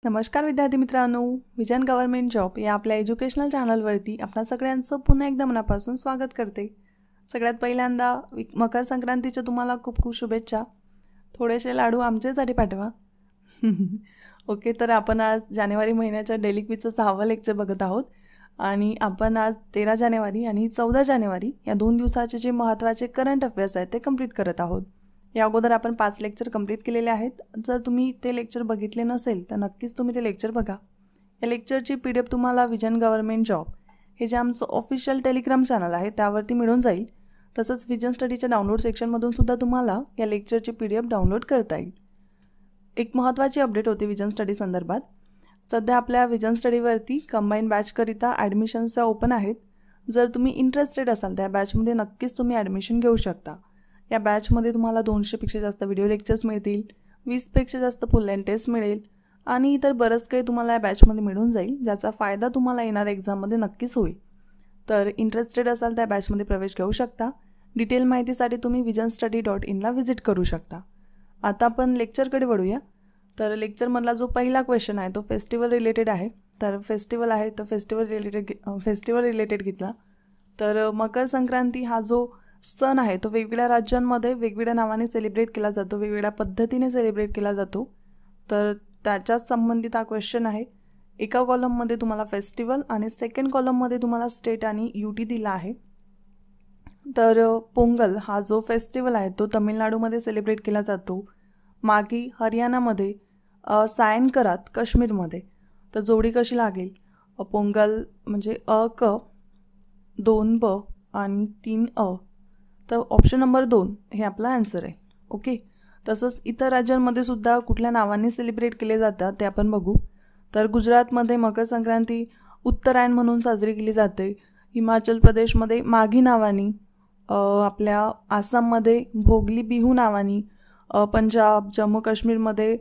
नमस्कार विद्यार्थी मित्रांनो, विजन गव्हर्नमेंट जॉब या आपल्या एज्युकेशनल चॅनलवरती आपणा सगळ्यांचं पुन्हा एकदा मनापासून स्वागत करते। सगळ्यात पहिल्यांदा मकर संक्रांतीच्या तुम्हाला खूप खूप शुभेच्छा। थोडेसे लाडू आमच्यासाठी पाठवा। ओके, तर आपण आज जानेवारी महिन्याच्या डेली क्विजचं 6वं लेक्चर बघत आहोत आणि आपण आज 13 जानेवारी आणि 14 जानेवारी या 2 दिवसाचे जे महत्त्वाचे करंट अफेअर्स आहेत ते कंप्लीट करत आहोत। या अगोदर आपण 5 लेक्चर कंप्लीट केलेले आहेत। जर तुम्ही ते लेक्चर बघितले नसेल तर नक्कीच तुम्ही ते लेक्चर बघा। या लेक्चरची PDF तुम्हाला विजन गव्हर्नमेंट जॉब हे जे आमचं ऑफिशियल टेलिग्राम चॅनल आहे त्यावरती मिळून जाईल। तसंच विजन स्टडीच्या डाउनलोड सेक्शनमधून सुद्धा तुम्हाला या लेक्चरची PDF डाउनलोड करता येईल। एक महत्त्वाची अपडेट होती विजन स्टडी संदर्भात। सध्या आपल्या विजन स्टडीवरती कंबाईन बॅच करिता ॲडमिशन्स ओपन आहेत। जर तुम्ही इंटरेस्टेड असाल त्या बॅचमध्ये नक्कीच तुम्ही ॲडमिशन घेऊ शकता। या बॅचमध्ये तुम्हाला 200 पेक्षा जास्त व्हिडिओ लेक्चर्स मिळतील, 20 पेक्षा जास्त फुल लेंथ टेस्ट मिळेल आणि इतर बरंच काही तुम्हाला या बॅचमध्ये मिळून जाईल, ज्याचा फायदा तुम्हाला येणाऱ्या एक्झाममध्ये नक्कीच होईल। तर इंटरेस्टेड असाल त्या बॅचमध्ये प्रवेश घेऊ शकता। डिटेल माहितीसाठी तुम्ही visionstudy.in ला व्हिजिट करू शकता। आता आपण लेक्चरकडे वळूया। तर लेक्चरमधला जो पहिला क्वेश्चन आहे तो फेस्टिवल रिलेटेड आहे। तर फेस्टिवल आहे तर फेस्टिवल रिलेटेड घेतला। तर मकर संक्रांती हा जो सण आहे तो वेगवेगळ्या राज्यांमध्ये वेगवेगळ्या नावाने सेलिब्रेट केला जातो, वेगवेगळ्या पद्धतीने सेलिब्रेट केला जातो। तर त्याच्याच संबंधित हा क्वेश्चन आहे। एका कॉलममध्ये तुम्हाला फेस्टिवल आणि सेकंड कॉलममध्ये तुम्हाला स्टेट आणि UT दिला आहे। तर पोंगल हा जो फेस्टिवल आहे तो तमिळनाडूमध्ये सेलिब्रेट केला जातो, मागी हरियाणामध्ये, सायनकरात काश्मीरमध्ये। तर जोडी कशी लागेल? पोंगल म्हणजे क 2 ब आणि 3 अ। तर ऑप्शन नंबर 2 हे आपला आन्सर आहे। ओके, तसंच इतर राज्यांमध्ये सुद्धा कुठल्या नावाने सेलिब्रेट केले जातात ते आपण बघू। तर गुजरातमध्ये मकर संक्रांती उत्तरायण म्हणून साजरी केली जाते, हिमाचल प्रदेशमध्ये माघी नावानी, आपल्या आसाममध्ये भोगली बिहू नावानी, पंजाब जम्मू काश्मीरमध्ये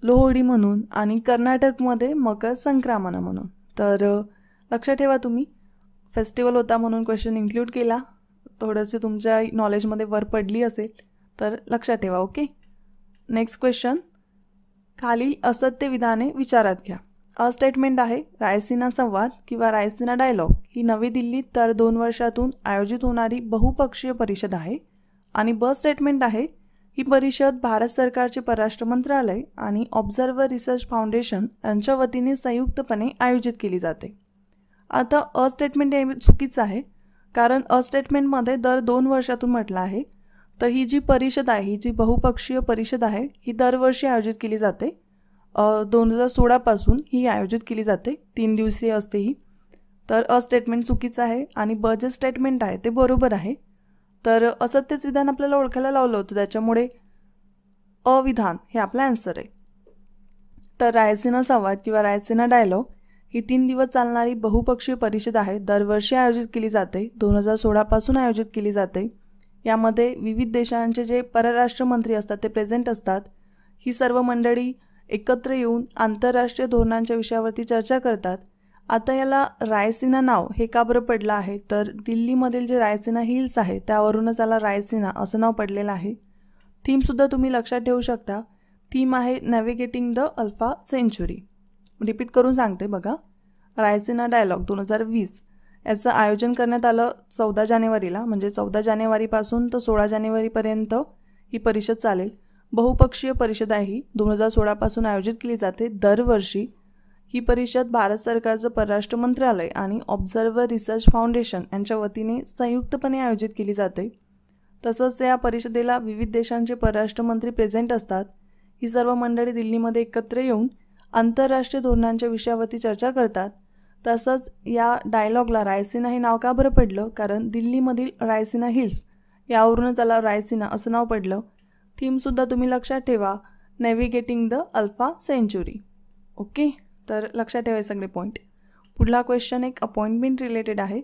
लोहडी म्हणून आणि कर्नाटकमध्ये मकर संक्रामण म्हणून। तर लक्षात ठेवा, तुम्ही फेस्टिवल होता म्हणून क्वेश्चन इन्क्लूड केला, थोडंसं तुमच्या नॉलेजमध्ये वर पडली असेल तर लक्षात ठेवा। ओके, नेक्स्ट क्वेश्चन, खालील असत्य विधाने विचारात घ्या। अ स्टेटमेंट आहे रायसीना संवाद किंवा रायसीना डायलॉग ही नवी दिल्लीत दर 2 वर्षातून आयोजित होणारी बहुपक्षीय परिषद आहे आणि ब स्टेटमेंट आहे ही परिषद भारत सरकारचे परराष्ट्र मंत्रालय आणि ऑब्झर्व्हर रिसर्च फाउंडेशन यांच्या वतीने संयुक्तपणे आयोजित केली जाते। आता अ स्टेटमेंट हे चुकीचं आहे, कारण अ स्टेटमेंटमध्ये दर 2 वर्षातून म्हटलं आहे। तर ही जी परिषद आहे, ही जी बहुपक्षीय परिषद आहे ही दरवर्षी आयोजित केली जाते। 2016 पासून ही आयोजित केली जाते, 3 दिवसीय असते ही। तर अ स्टेटमेंट चुकीचं आहे आणि ब जे स्टेटमेंट आहे ते बरोबर आहे। तर असत्यच विधान आपल्याला ओळखायला लावलं होतं, त्याच्यामुळे अविधान हे आपला आन्सर आहे। तर रायसीना संवाद किंवा रायसीना डायलॉग ही 3 दिवस चालणारी बहुपक्षीय परिषद आहे, दरवर्षी आयोजित केली जाते, 2016 पासून आयोजित केली जाते। यामध्ये विविध देशांचे जे परराष्ट्र मंत्री असतात ते प्रेझेंट असतात। ही सर्व मंडळी एकत्र येऊन आंतरराष्ट्रीय धोरणांच्या विषयावरती चर्चा करतात। आता याला रायसीना नाव हे का बरं पडलं आहे, तर दिल्लीमधील जे रायसीना हिल्स आहे त्यावरूनच याला रायसीना असं नाव पडलेलं आहे। थीमसुद्धा तुम्ही लक्षात ठेवू शकता, थीम आहे नॅव्हिगेटिंग द अल्फा सेंच्युरी। रिपीट करून सांगते बघा, रायसीना डायलॉग 2020 याचं आयोजन करण्यात आलं 14 जानेवारीला, म्हणजे 14 जानेवारीपासून तर 16 जानेवारीपर्यंत ही परिषद चालेल। बहुपक्षीय परिषद आहे ही 2016 पासून आयोजित केली जाते दरवर्षी। ही परिषद भारत सरकारचं परराष्ट्र मंत्रालय आणि ऑब्झर्व्हर रिसर्च फाउंडेशन यांच्या वतीने संयुक्तपणे आयोजित केली जाते। तसंच या परिषदेला विविध देशांचे परराष्ट्र मंत्री प्रेझेंट असतात। ही सर्व मंडळी दिल्लीमध्ये एकत्र येऊन आंतरराष्ट्रीय धोरणांच्या विषयावरती चर्चा करतात। तसंच या डायलॉगला रायसीना हे नाव का बरं पडलं, कारण दिल्लीमधील रायसीना हिल्स यावरूनच याला रायसीना असं नाव पडलं। थीमसुद्धा तुम्ही लक्षात ठेवा, नॅव्हिगेटिंग द अल्फा सेंच्युरी। ओके, तर लक्षात ठेवा सगळे पॉईंट। पुढला क्वेश्चन एक अपॉइंटमेंट रिलेटेड आहे।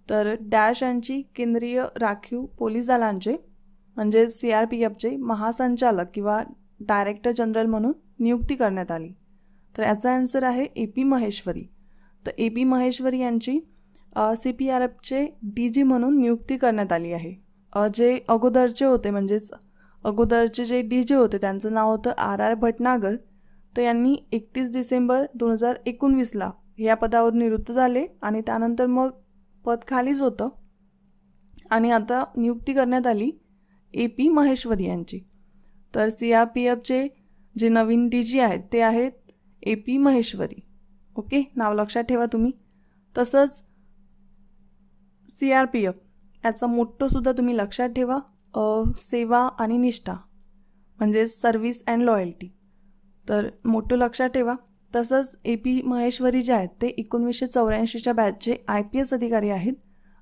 तर डॅश यांची केंद्रीय राखीव पोलीस दलांचे म्हणजे CRPFचे महासंचालक किंवा डायरेक्टर जनरल म्हणून नियुक्ती करण्यात आली। तर याचा आन्सर आहे AP महेश्वरी। तर AP महेश्वरी यांची CPRFचे DG म्हणून नियुक्ती करण्यात आली आहे। जे अगोदरचे होते म्हणजेच अगोदरचे जे DG होते त्यांचं नाव होतं RR भटनागर, तर यांनी 31 डिसेंबर 2019ला या पदावर निवृत्त झाले आणि त्यानंतर मग पद खालीच होतं आणि आता नियुक्ती करण्यात आली AP महेश्वरी यांची. तर CRPFचे जे नवीन DG आहेत ते आहेत AP महेश्वरी. ओके, नाव लक्षात ठेवा तुम्ही. तसंच CRPF याचा मोठं सुद्धा तुम्ही लक्षात ठेवा, सेवा आणि निष्ठा म्हणजे सर्व्हिस अँड लॉयल्टी. तर मोठं लक्षात ठेवा. तसंच AP महेश्वरी जे आहेत ते 1984च्या बॅचचे IPS अधिकारी आहेत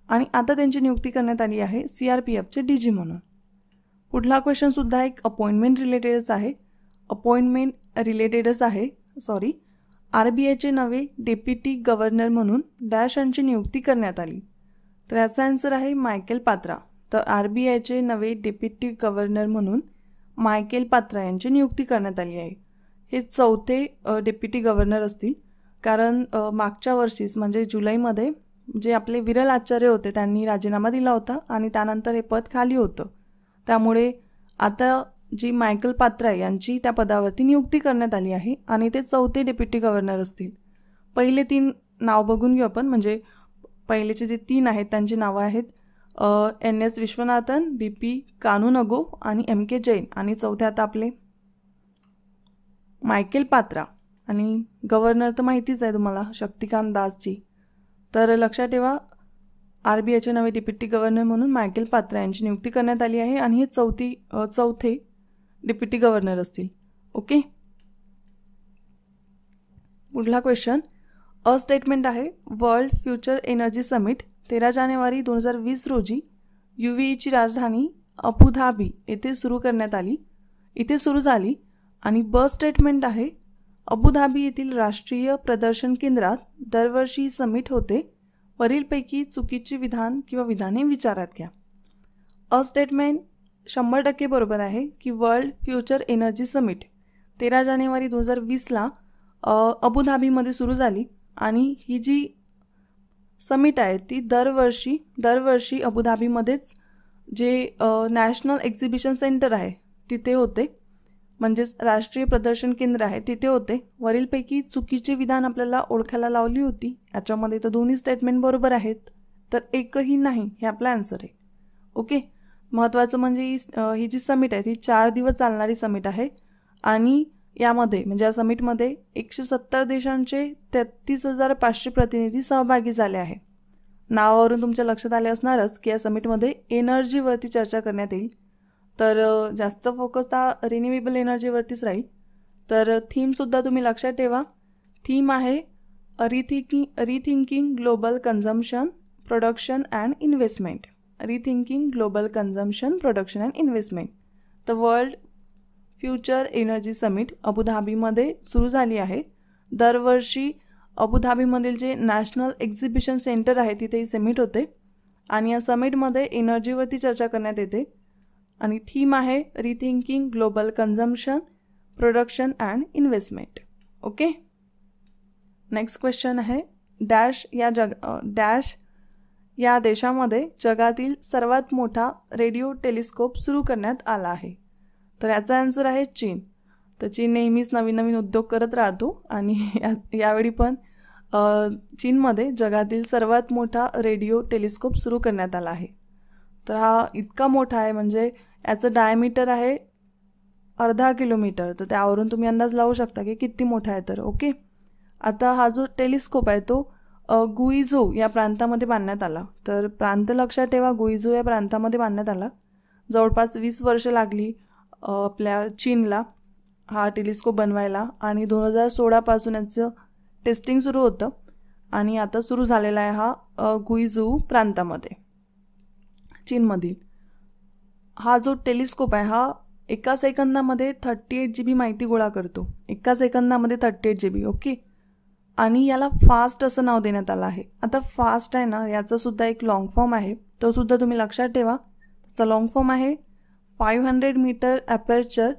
आणि आता त्यांची नियुक्ती करण्यात आली आहे CRPFचे DG म्हणून. पुढला क्वेश्चनसुद्धा एक अपॉइंटमेंट रिलेटेडच आहे. RBIचे नवे डेप्युटी गव्हर्नर म्हणून डॅश यांची नियुक्ती करण्यात आली. तर याचा आन्सर आहे मायकेल पात्रा. तर RBIचे नवे डेप्युटी गव्हर्नर म्हणून मायकेल पात्रा यांची नियुक्ती करण्यात आली आहे. हे चौथे डेप्युटी गव्हर्नर असतील, कारण मागच्या वर्षीच म्हणजे जुलैमध्ये जे आपले विरल आचार्य होते त्यांनी राजीनामा दिला होता आणि त्यानंतर हे पद खाली होतं. त्यामुळे आता जी मायकेल पात्रा यांची त्या पदावरती नियुक्ती करण्यात आली आहे आणि ते चौथे डेप्युटी गव्हर्नर असतील. पहिले 3 नाव बघून घेऊ आपण. म्हणजे पहिलेचे जे 3 आहेत त्यांची नावं आहेत NS विश्वनाथन, BP कानूनगो आणि MK जैन आणि चौथे आता आपले मायकेल पात्रा आणि गव्हर्नर तर माहितीच आहे तुम्हाला शक्तिकांत दासजी. तर लक्षात ठेवा RBIचे नवे डेप्युटी गव्हर्नर म्हणून मायकेल पात्रा यांची नियुक्ती करण्यात आली आहे आणि हे चौथे डेप्युटी गव्हर्नर असतील. ओके, पुढला क्वेश्चन स्टेटमेंट आहे. वर्ल्ड फ्युचर एनर्जी समिट 13 जानेवारी 2020 रोजी UAEची राजधानी अबुधाबी येथे सुरू झाली आणि स्टेटमेंट आहे. अबुधाबी येथील राष्ट्रीय प्रदर्शन केंद्रात दरवर्षी समिट होते. वरीलपैकी चुकीचे विधान किंवा विधाने विचारात घ्या. स्टेटमेंट 100% बरोबर आहे की वर्ल्ड फ्युचर एनर्जी समिट 13 जानेवारी 2020ला अबुधाबीमध्ये सुरू झाली आणि ही जी समिट आहे ती दरवर्षी अबुधाबीमध्येच जे नॅशनल एक्झिबिशन सेंटर आहे तिथे होते, म्हणजेच राष्ट्रीय प्रदर्शन केंद्र आहे तिथे होते. वरीलपैकी चुकीचे विधान आपल्याला ओळखायला लावली होती. याच्यामध्ये तर दोन्ही स्टेटमेंट बरोबर आहेत, तर एकही नाही हे आपला आन्सर आहे. ओके, महत्त्वाचं म्हणजे ही जी समिट आहे ती 4 दिवस चालणारी समिट आहे आणि यामध्ये म्हणजे या समिटमध्ये 170 देशांचे 33,500 प्रतिनिधी सहभागी झाले आहे. नावावरून तुमच्या लक्षात आले असणारच की या समिटमध्ये एनर्जीवरती चर्चा करण्यात येईल. तर जास्त फोकस हा रिन्युएबल एनर्जीवरतीच राहील. तर थीमसुद्धा तुम्ही लक्षात ठेवा. थीम आहे rethinking global consumption production and investment. Rethinking global consumption production and investment. तर वर्ल्ड फ्युचर एनर्जी समिट अबुधाबीमध्ये सुरू झाली आहे. दरवर्षी अबुधाबीमधील जे नॅशनल एक्झिबिशन सेंटर आहे तिथे ही समिट होते आणि या समिटमध्ये एनर्जीवरती चर्चा करण्यात येते आणि थीम आहे rethinking global consumption production and investment. Okay, next question आहे. डॅश या देशामध्ये जगातील सर्वात मोठा रेडिओ टेलिस्कोप सुरू करण्यात आला आहे. तर याचा आन्सर आहे चीन. तर चीन नेहमीच नवीन नवीन उद्योग करत राहतो आणि यावेळी पण चीनमध्ये जगातील सर्वात मोठा रेडिओ टेलिस्कोप सुरू करण्यात आला आहे. तर हा इतका मोठा आहे म्हणजे याचं डायमीटर आहे 0.5 किलोमीटर. तर त्यावरून तुम्ही अंदाज लावू शकता की किती मोठा आहे. तर ओके, आता हा जो टेलिस्कोप आहे तो गुइझो या प्रांतामध्ये बांधण्यात आला. तर प्रांत लक्षात ठेवा, गुइझो या प्रांतामध्ये बांधण्यात आला. जवळपास 20 वर्ष लागली आपल्या चीनला हा टेलिस्कोप बनवायला आणि 2016 पासून याचं टेस्टिंग सुरू होतं आणि आता सुरू झालेला आहे हा गुइझो प्रांतामध्ये चीनमधील. हा जो टेलिस्कोप आहे हा एका सेकंदामध्ये 38 GB माहिती गोळा करतो. एका सेकंदामध्ये 38 GB. ओके, आणि याला फास्ट असं नाव देण्यात आलं आहे. आता फास्ट आहे ना, याचा सुद्धा एक लॉंग फॉर्म आहे, तो सुद्धा तुम्ही लक्षात ठेवा. त्याचा लॉंग फॉर्म आहे 500 metre aperture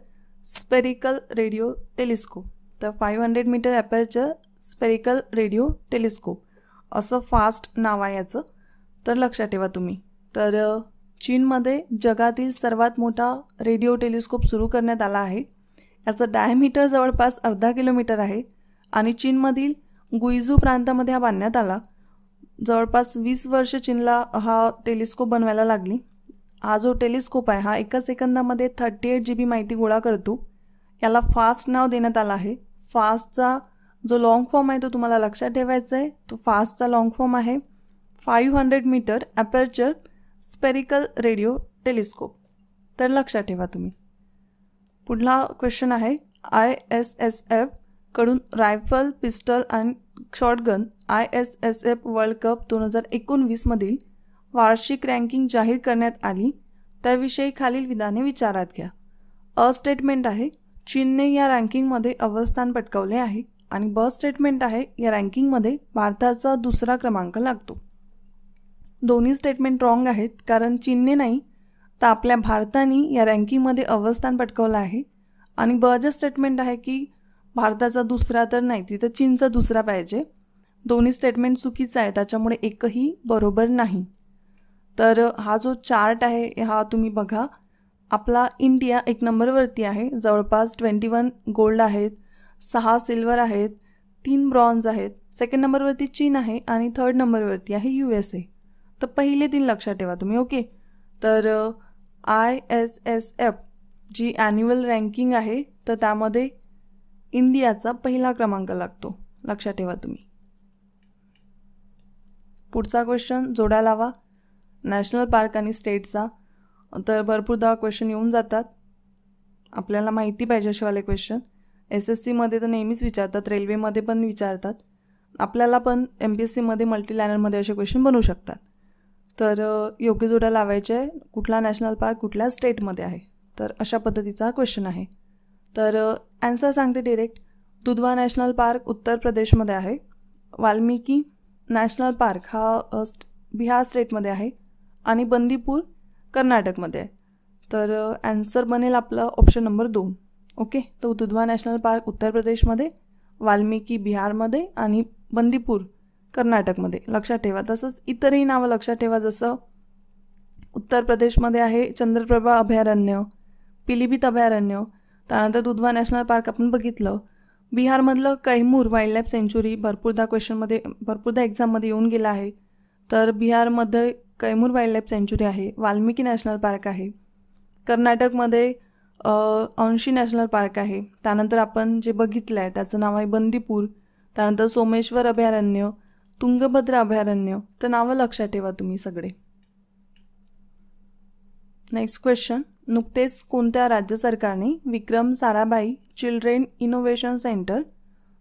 spherical radio telescope. तर 500 metre aperture spherical radio telescope असं फास्ट नाव आहे याचं. तर लक्षात ठेवा तुम्ही. तर चीनमध्ये जगातील सर्वात मोठा रेडिओ टेलिस्कोप सुरू करण्यात आला आहे. याचं डायमीटर जवळपास 1/2 किलोमीटर आहे आणि चीनमधील गुइझू प्रांतामध्ये हा बांधण्यात आला. जवळपास 20 वर्ष चीनला हा टेलिस्कोप बनवायला लागली. हा जो टेलिस्कोप आहे हा एका सेकंदामध्ये 38 GB माहिती गोळा करतो. याला फास्ट नाव देण्यात आलं आहे. फास्टचा जो लॉंग फॉर्म आहे तो तुम्हाला लक्षात ठेवायचा आहे. तो फास्टचा लॉंग फॉर्म आहे 500 metre aperture spherical radio telescope. तर लक्षात ठेवा तुम्ही. पुढला क्वेश्चन आहे ISSF कडून रायफल, पिस्टल आणि शॉटगन ISSF वर्ल्ड कप 2019 मधील वार्षिक रँकिंग जाहीर करण्यात आली. त्याविषयी खालील विधाने विचारात घ्या. अ स्टेटमेंट आहे चीनने या रँकिंगमध्ये अवस्थान पटकावले आहे आणि ब स्टेटमेंट आहे या रँकिंगमध्ये भारताचा 2रा क्रमांक लागतो. दोन्ही स्टेटमेंट रॉंग आहेत, कारण चीनने नाही तर आपल्या भारताने या रँकिंगमध्ये अवस्थान पटकावलं आहे. आणि ब जे स्टेटमेंट आहे की भारताचा 2रा तर नाही, तिथं चीनचा 2रा पाहिजे. दोन्ही स्टेटमेंट चुकीचं आहे, त्याच्यामुळे एकही बरोबर नाही. तर हा जो चार्ट आहे हा तुम्ही बघा. आपला इंडिया 1 नंबरवरती आहे. जवळपास 21 गोल्ड आहेत, 6 सिल्वर आहेत, 3 ब्रॉन्झ आहेत. सेकंड नंबरवरती चीन आहे आणि थर्ड नंबरवरती आहे USA. तर पहिले 3 लक्षात ठेवा तुम्ही. ओके. तर ISSF जी ॲन्युअल रँकिंग आहे तर त्यामध्ये इंडियाचा पहिला क्रमांक लागतो. लक्षात ठेवा तुम्ही. पुढचा क्वेश्चन जोडा लावा नॅशनल पार्क आणि स्टेटचा. तर भरपूरदा क्वेश्चन येऊन जातात, आपल्याला माहिती पाहिजे असेवाले क्वेश्चन. SSCमध्ये तर नेहमीच विचारतात, रेल्वेमध्ये पण विचारतात, आपल्याला पण MPSCमध्ये मल्टीलायनरमध्ये असे क्वेश्चन बनवू शकतात. तर योग्य जोड्या लावायचे आहे. कुठला नॅशनल पार्क कुठल्या स्टेटमध्ये आहे, तर अशा पद्धतीचा क्वेश्चन आहे. तर ॲन्सर सांगते डिरेक्ट. दुधवा नॅशनल पार्क उत्तर प्रदेशमध्ये आहे. वाल्मिकी नॅशनल पार्क हा बिहार स्टेटमध्ये आहे आणि बंदीपूर कर्नाटकमध्ये आहे. तर ॲन्सर बनेल आपलं ऑप्शन नंबर 2. ओके. तो दुधवा नॅशनल पार्क उत्तर प्रदेशमध्ये, वाल्मिकी बिहारमध्ये आणि बंदीपूर कर्नाटकमध्ये. लक्षात ठेवा. तसंच इतरही नावं लक्षात ठेवा, जसं उत्तर प्रदेशमध्ये आहे चंद्रप्रभा अभयारण्य, पिलीभीत अभयारण्य. त्यानंतर दुधवा नॅशनल पार्क आपण बघितलं. बिहारमधलं कैमूर वाईल्ड लाईफ सेंच्युरी भरपूरदा एक्झाममध्ये येऊन गेला आहे. तर बिहारमध्ये कैमूर वाईल्ड लाईफ सेंच्युरी आहे. वाल्मिकी नॅशनल पार्क आहे. कर्नाटकमध्ये अंशी नॅशनल पार्क आहे. त्यानंतर आपण जे बघितलं आहे त्याचं नाव आहे बंदीपूर. त्यानंतर सोमेश्वर अभयारण्य, तुंगभद्रा अभयारण्य. तर नावं लक्षात ठेवा तुम्ही सगळे. Next question. नुकतेच कोणत्या राज्य सरकारने Vikram Sarabhai children innovation centre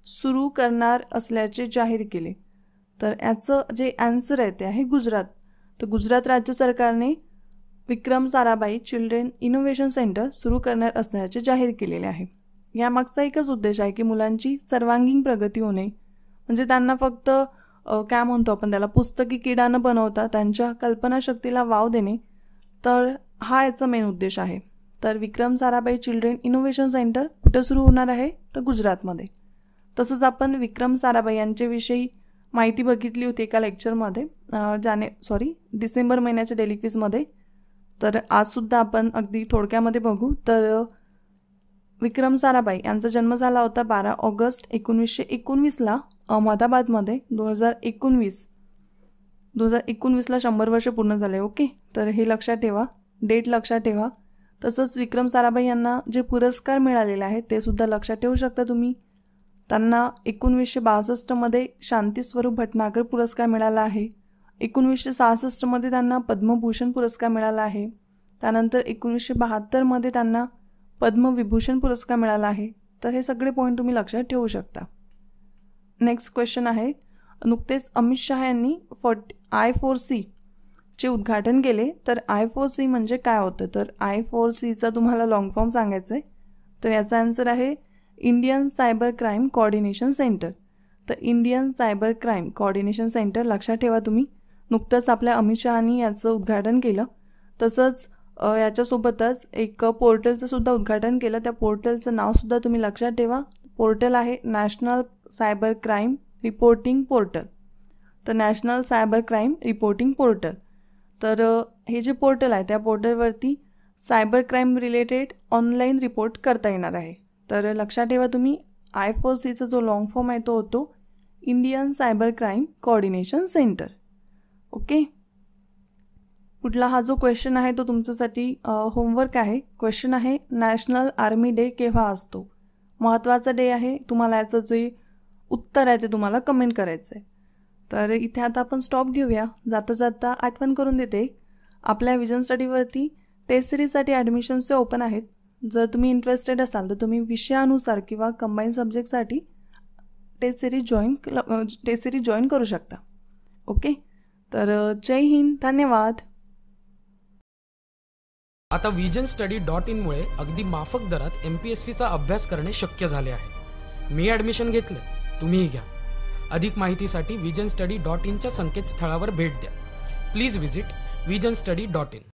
सुरू करणार असल्याचे जाहीर केले? तर याचं जे ॲन्सर आहे ते आहे गुजरात. तर गुजरात राज्य सरकारने Vikram Sarabhai children innovation centre सुरू करणार असल्याचे जाहीर केलेले आहे. यामागचा एकच उद्देश आहे की मुलांची सर्वांगीण प्रगती होणे, म्हणजे त्यांना फक्त काय म्हणतो आपण त्याला, पुस्तकी किडा न बनवता त्यांच्या कल्पनाशक्तीला वाव देणे. तर हा याचा मेन उद्देश आहे. तर Vikram Sarabhai children innovation centre कुठे सुरू होणार आहे? तर गुजरातमध्ये. तसंच आपण विक्रम साराभाई यांच्याविषयी माहिती बघितली होती एका लेक्चरमध्ये, डिसेंबर महिन्याच्या डेली क्विजमध्ये. तर आजसुद्धा आपण अगदी थोडक्यामध्ये बघू. तर विक्रम साराभाई यांचा जन्म झाला होता 12 ऑगस्ट 1919ला अहमदाबादमध्ये. 2019ला 100 वर्ष पूर्ण झाले. ओके. तर हे लक्षात ठेवा, डेट लक्षात ठेवा. तसंच विक्रम साराभाई यांना जे पुरस्कार मिळालेले आहेत ते सुद्धा लक्षात ठेवू शकता तुम्ही. त्यांना 1962मध्ये शांतीस्वरूप भटनागर पुरस्कार मिळाला आहे. 1966मध्ये त्यांना पद्मभूषण पुरस्कार मिळाला आहे. त्यानंतर 1972मध्ये त्यांना पद्मविभूषण पुरस्कार मिळाला आहे. तर हे सगळे पॉईंट तुम्ही लक्षात ठेवू शकता. नेक्स्ट क्वेश्चन आहे. नुकतेच अमित शहा यांनी I4C चे उद्घाटन केले. तर I4C म्हणजे काय होतं? तर I4Cचा तुम्हाला लॉंग फॉर्म सांगायचं आहे. तर याचा आन्सर आहे Indian cyber crime coordination centre. तर Indian cyber crime coordination centre लक्षात ठेवा तुम्ही. नुकतंच आपल्या अमित शहानी याचं उद्घाटन केलं. तसंच याच्यासोबतच एक पोर्टलचं सुद्धा उद्घाटन केलं. त्या पोर्टलचं नावसुद्धा तुम्ही लक्षात ठेवा. पोर्टल आहे national cyber crime reporting portal. तर national cyber crime reporting portal. तर हे जे पोर्टल आहे त्या पोर्टलवरती cyber crime related online report करता येणार आहे. तर लक्षात ठेवा तुम्ही I4Cचा जो लॉंग फॉर्म आहे तो होतो Indian cyber crime coordination centre. Okay. पुढला हा जो क्वेश्चन आहे तो तुमच्यासाठी होमवर्क आहे. क्वेश्चन आहे नॅशनल आर्मी डे केव्हा असतो. महत्त्वाचा डे आहे. तुम्हाला याचं जे उत्तर आहे ते तुम्हाला कमेंट करायचं आहे. तर इथे आता आपण स्टॉप घेऊया. जाता जाता आठवण करून देते, आपल्या विजन स्टडीवरती टेस्ट सिरीजसाठी ॲडमिशन्सचे ओपन आहेत. जर तुम्ही इंटरेस्टेड असाल तर तुम्ही विषयानुसार किंवा कंबाईन सब्जेक्टसाठी टेस्ट सिरीज जॉईन करू शकता. ओके. तर जय हिंद. धन्यवाद. आता VISIONSTUDY.in मुळे अगदी माफक दरात MPSCचा अभ्यास करणे शक्य झाले आहे. मी ॲडमिशन घेतले, तुम्हीही घ्या. अधिक माहितीसाठी VISIONSTUDY.in च्या संकेतस्थळावर भेट द्या. Please visit VISIONSTUDY.in.